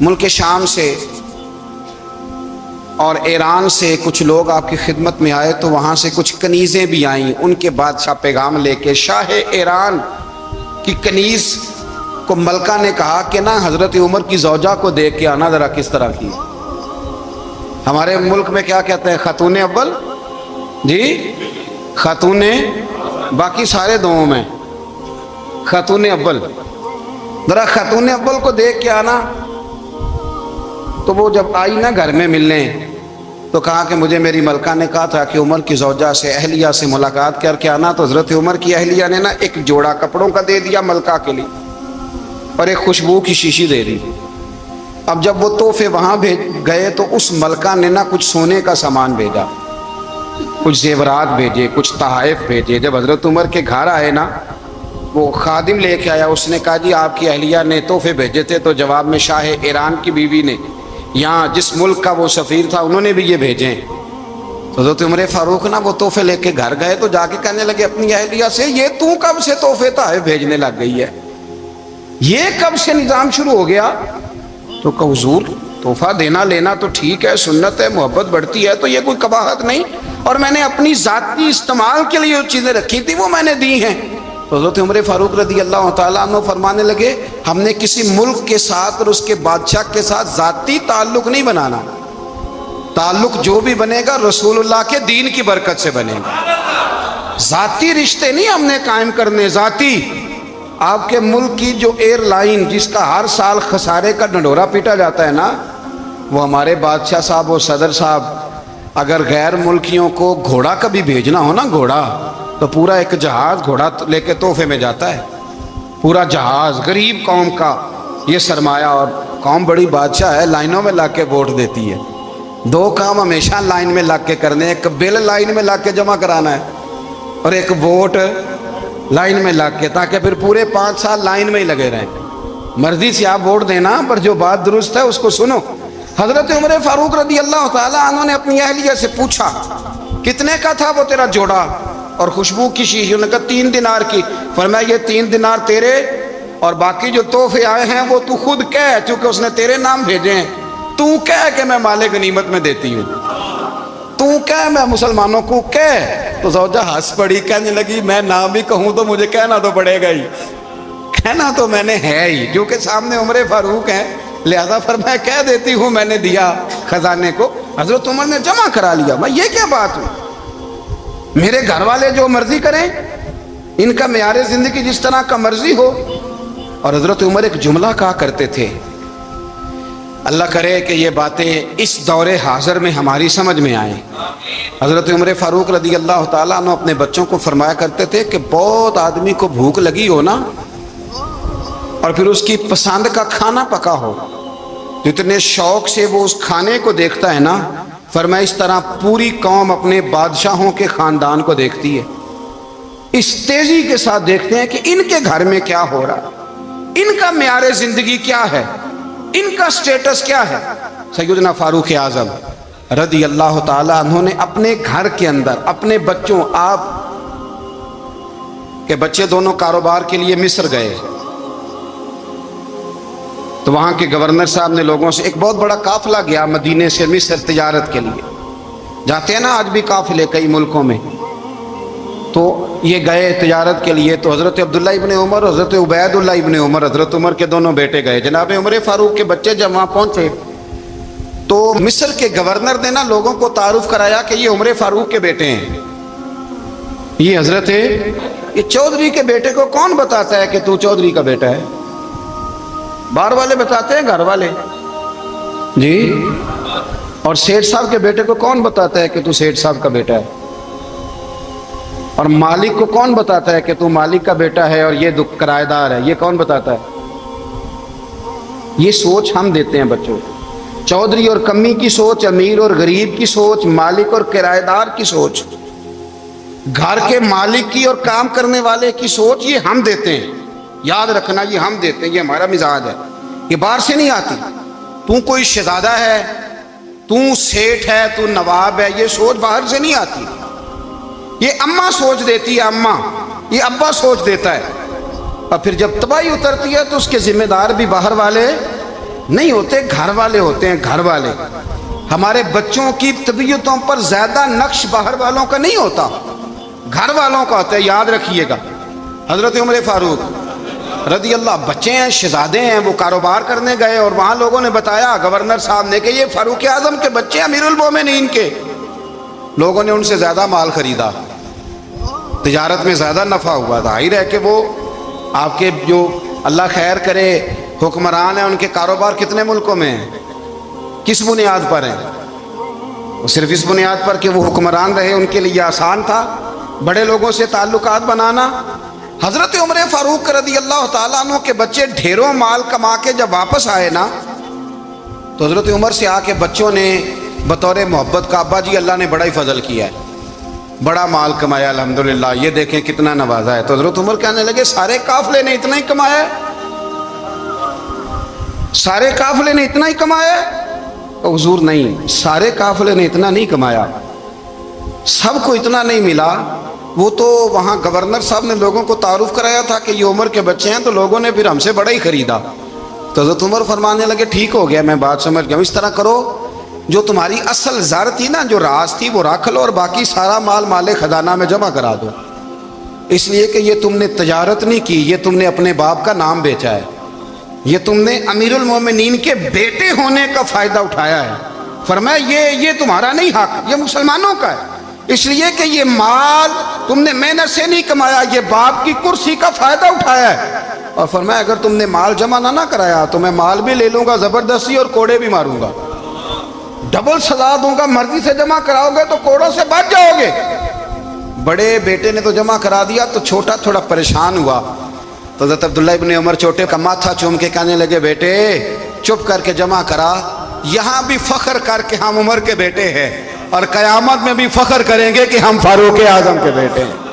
ملک شام سے اور ایران سے کچھ لوگ آپ کی خدمت میں آئے تو وہاں سے کچھ کنیزیں بھی آئیں. ان کے بادشاہ پیغام لے کے شاہ ایران کی کنیز کو ملکہ نے کہا کہ نہ حضرت عمر کی زوجہ کو دیکھ کے آنا ذرا کس طرح کی. ہمارے ملک میں کیا کہتے ہیں؟ خاتون اول. جی خاتون، باقی سارے دووں میں خاتون اول. ذرا خاتون اول کو دیکھ کے آنا. تو وہ جب آئی نا گھر میں ملنے تو کہا کہ مجھے میری ملکہ نے کہا تھا کہ عمر کی زوجہ سے اہلیہ سے ملاقات کر کے آنا. تو حضرت عمر کی اہلیہ نے نا ایک جوڑا کپڑوں کا دے دیا ملکہ کے لیے اور ایک خوشبو کی شیشی دے دی. اب جب وہ تحفے وہاں گئے تو اس ملکہ نے نا کچھ سونے کا سامان بھیجا، کچھ زیورات بھیجے، کچھ تحائف بھیجے. جب حضرت عمر کے گھر آئے نا وہ خادم لے کے آیا. اس نے کہا جی آپ کی اہلیہ نے تحفے بھیجے تھے. تو جواب میں شاہ ایران کی بیوی نے، یہاں جس ملک کا وہ سفیر تھا، انہوں نے بھی یہ بھیجے ہیں. تو حضرت عمر فاروق نا وہ تحفے لے کے گھر گئے تو جا کے کہنے لگے اپنی اہلیہ سے، یہ تو کب سے تحفے تحائف بھیجنے لگ گئی ہے؟ یہ کب سے نظام شروع ہو گیا؟ تو کہ حضور تحفہ دینا لینا تو ٹھیک ہے، سنت ہے، محبت بڑھتی ہے، تو یہ کوئی قباحت نہیں، اور میں نے اپنی ذاتی استعمال کے لیے جو چیزیں رکھی تھی وہ میں نے دی ہیں. تو حضرت عمر فاروق رضی اللہ تعالیٰ عنہ فرمانے لگے ہم نے کسی ملک کے ساتھ اور اس کے بادشاہ کے ساتھ ذاتی تعلق نہیں بنانا. تعلق جو بھی بنے گا رسول اللہ کے دین کی برکت سے بنے گا. ذاتی رشتے نہیں ہم نے قائم کرنے. ذاتی آپ کے ملک کی جو ایئر لائن جس کا ہر سال خسارے کا ڈنڈورا پیٹا جاتا ہے نا، وہ ہمارے بادشاہ صاحب اور صدر صاحب اگر غیر ملکیوں کو گھوڑا کبھی بھیجنا ہو نا، گھوڑا، تو پورا ایک جہاز گھوڑا لے کے تحفے میں جاتا ہے. پورا جہاز غریب قوم کا یہ سرمایہ. اور قوم بڑی بادشاہ ہے، لائنوں میں لا کے ووٹ دیتی ہے. دو کام ہمیشہ لائن میں لا کے کرنے، ایک بل لائن میں لا کے جمع کرانا ہے اور ایک ووٹ لائن میں لا کے، تاکہ پھر پورے 5 سال لائن میں ہی لگے رہیں. مرضی سے آپ ووٹ دینا، پر جو بات درست ہے اس کو سنو. حضرت عمر فاروق رضی اللہ تعالیٰ عنہ نے اپنی اہلیہ سے پوچھا کتنے کا تھا وہ تیرا جوڑا اور خوشبو کی شیشی؟ انہوں نے کہا 3 دینار کی. فرمایا یہ 3 دینار تیرے اور باقی جو تحفے آئے ہیں وہ تو خود کہہ، چونکہ اس نے تیرے نام بھیجے ہیں. تو کہہ کہ میں مال غنیمت میں دیتی ہوں، تو کہہ میں مسلمانوں کو کہہ. تو زوجہ ہنس پڑی، کہنے لگی میں نام بھی کہوں تو مجھے کہنا تو پڑے گا ہی، کہنا تو میں نے ہے ہی، کیونکہ سامنے عمر فاروق ہیں، لہذا فرمایا کہہ دیتی ہوں میں نے دیا خزانے کو. حضرت عمر نے جمع کرا لیا. میں یہ کیا بات ہوئی؟ میرے گھر والے جو مرضی کریں، ان کا معیار زندگی جس طرح کا مرضی ہو. اور حضرت عمر ایک جملہ کہا کرتے تھے، اللہ کرے کہ یہ باتیں اس دور حاضر میں ہماری سمجھ میں آئیں. حضرت عمر فاروق رضی اللہ تعالیٰ عنہ اپنے بچوں کو فرمایا کرتے تھے کہ بہت آدمی کو بھوک لگی ہو نا، اور پھر اس کی پسند کا کھانا پکا ہو، جتنے شوق سے وہ اس کھانے کو دیکھتا ہے نا، فرمایا اس طرح پوری قوم اپنے بادشاہوں کے خاندان کو دیکھتی ہے. اس تیزی کے ساتھ دیکھتے ہیں کہ ان کے گھر میں کیا ہو رہا، ان کا معیار زندگی کیا ہے، ان کا سٹیٹس کیا ہے. سیدنا فاروق اعظم رضی اللہ تعالیٰ عنہ نے اپنے گھر کے اندر اپنے بچوں، آپ کے بچے دونوں کاروبار کے لیے مصر گئے تو وہاں کے گورنر صاحب نے لوگوں سے، ایک بہت بڑا قافلہ گیا مدینے سے مصر تجارت کے لیے، جاتے ہیں نا آج بھی قافلے کئی ملکوں میں، تو یہ گئے تجارت کے لیے. تو حضرت عبداللہ ابن عمر، حضرت عبید اللہ ابن عمر، حضرت عمر کے دونوں بیٹے گئے. جناب عمر فاروق کے بچے جب وہاں پہنچے تو مصر کے گورنر نے نا لوگوں کو تعارف کرایا کہ یہ عمر فاروق کے بیٹے ہیں. یہ حضرت یہ چودھری کے بیٹے کو کون بتاتا ہے کہ تو چودھری کا بیٹا ہے؟ باہر والے بتاتے ہیں، گھر والے جی. اور سیٹھ صاحب کے بیٹے کو کون بتاتا ہے کہ تو سیٹھ صاحب کا بیٹا ہے؟ اور مالک کو کون بتاتا ہے کہ تو مالک کا بیٹا ہے اور یہ کرایہ دار ہے؟ یہ کون بتاتا ہے؟ یہ سوچ ہم دیتے ہیں بچوں کو. چودھری اور کمی کی سوچ، امیر اور غریب کی سوچ، مالک اور کرایہ دار کی سوچ، گھر کے مالک کی اور کام کرنے والے کی سوچ، یہ ہم دیتے ہیں. یاد رکھنا یہ ہم دیتے ہیں، یہ ہمارا مزاج ہے، یہ باہر سے نہیں آتی. تو کوئی شہزادہ ہے، تو سیٹھ ہے، تو نواب ہے، یہ سوچ باہر سے نہیں آتی. یہ اماں سوچ دیتی ہے، اماں، یہ ابا سوچ دیتا ہے. اور پھر جب تباہی اترتی ہے تو اس کے ذمہ دار بھی باہر والے نہیں ہوتے، گھر والے ہوتے ہیں، گھر والے. ہمارے بچوں کی طبیعتوں پر زیادہ نقش باہر والوں کا نہیں ہوتا، گھر والوں کا ہوتا ہے. یاد رکھیے گا حضرت عمر فاروق رضی اللہ، بچے ہیں، شہزادے ہیں، وہ کاروبار کرنے گئے اور وہاں لوگوں نے بتایا گورنر صاحب نے کہ یہ فاروق اعظم کے بچے امیر المومنین کے. لوگوں نے ان سے زیادہ مال خریدا، تجارت میں زیادہ نفع ہوا. ظاہر ہے کہ وہ آپ کے جو اللہ خیر کرے حکمران ہیں، ان کے کاروبار کتنے ملکوں میں ہیں، کس بنیاد پر ہیں؟ وہ صرف اس بنیاد پر کہ وہ حکمران رہے، ان کے لیے آسان تھا بڑے لوگوں سے تعلقات بنانا. حضرت عمر فاروق رضی اللہ تعالیٰ عنہ کے بچے ڈھیروں مال کما کے جب واپس آئے نا، تو حضرت عمر سے آ کے بچوں نے بطور محبت کا ابا جی اللہ نے بڑا ہی فضل کیا ہے، بڑا مال کمایا الحمدللہ، یہ دیکھیں کتنا نوازا ہے. تو حضرت عمر کہنے لگے سارے قافلے نے اتنا ہی کمایا ہے، سارے قافلے نے اتنا ہی کمایا ہے؟ حضور نہیں، سارے قافلے نے اتنا نہیں کمایا، سب کو اتنا نہیں ملا. وہ تو وہاں گورنر صاحب نے لوگوں کو تعارف کرایا تھا کہ یہ عمر کے بچے ہیں، تو لوگوں نے پھر ہم سے بڑا ہی خریدا. تو حضرت عمر فرمانے لگے ٹھیک ہو گیا، میں بات سمجھ گیا، اس طرح کرو جو تمہاری اصل زر تھی نا، جو راز تھی، وہ رکھ لو اور باقی سارا مال مال خزانہ میں جمع کرا دو، اس لیے کہ یہ تم نے تجارت نہیں کی، یہ تم نے اپنے باپ کا نام بیچا ہے، یہ تم نے امیر المومنین کے بیٹے ہونے کا فائدہ اٹھایا ہے. فرمایا یہ تمہارا نہیں حق، یہ مسلمانوں کا ہے، اس لیے کہ یہ مال تم نے محنت سے نہیں کمایا، یہ باپ کی کرسی کا فائدہ اٹھایا ہے. اور فرمایا اگر تم نے مال جمع نہ کرایا تو میں مال بھی لے لوں گا زبردستی اور کوڑے بھی ماروں گا، ڈبل سزا دوں گا. مرضی سے جمع کراؤ گے تو کوڑوں سے بچ جاؤ گے. بڑے بیٹے نے تو جمع کرا دیا، تو چھوٹا تھوڑا پریشان ہوا. تو حضرت عبداللہ ابن عمر چھوٹے کا ماتھا چوم کے کہنے لگے بیٹے چپ کر کے جمع کرا، یہاں بھی فخر کر کے ہم عمر کے بیٹے ہیں، اور قیامت میں بھی فخر کریں گے کہ ہم فاروق اعظم کے بیٹے ہیں.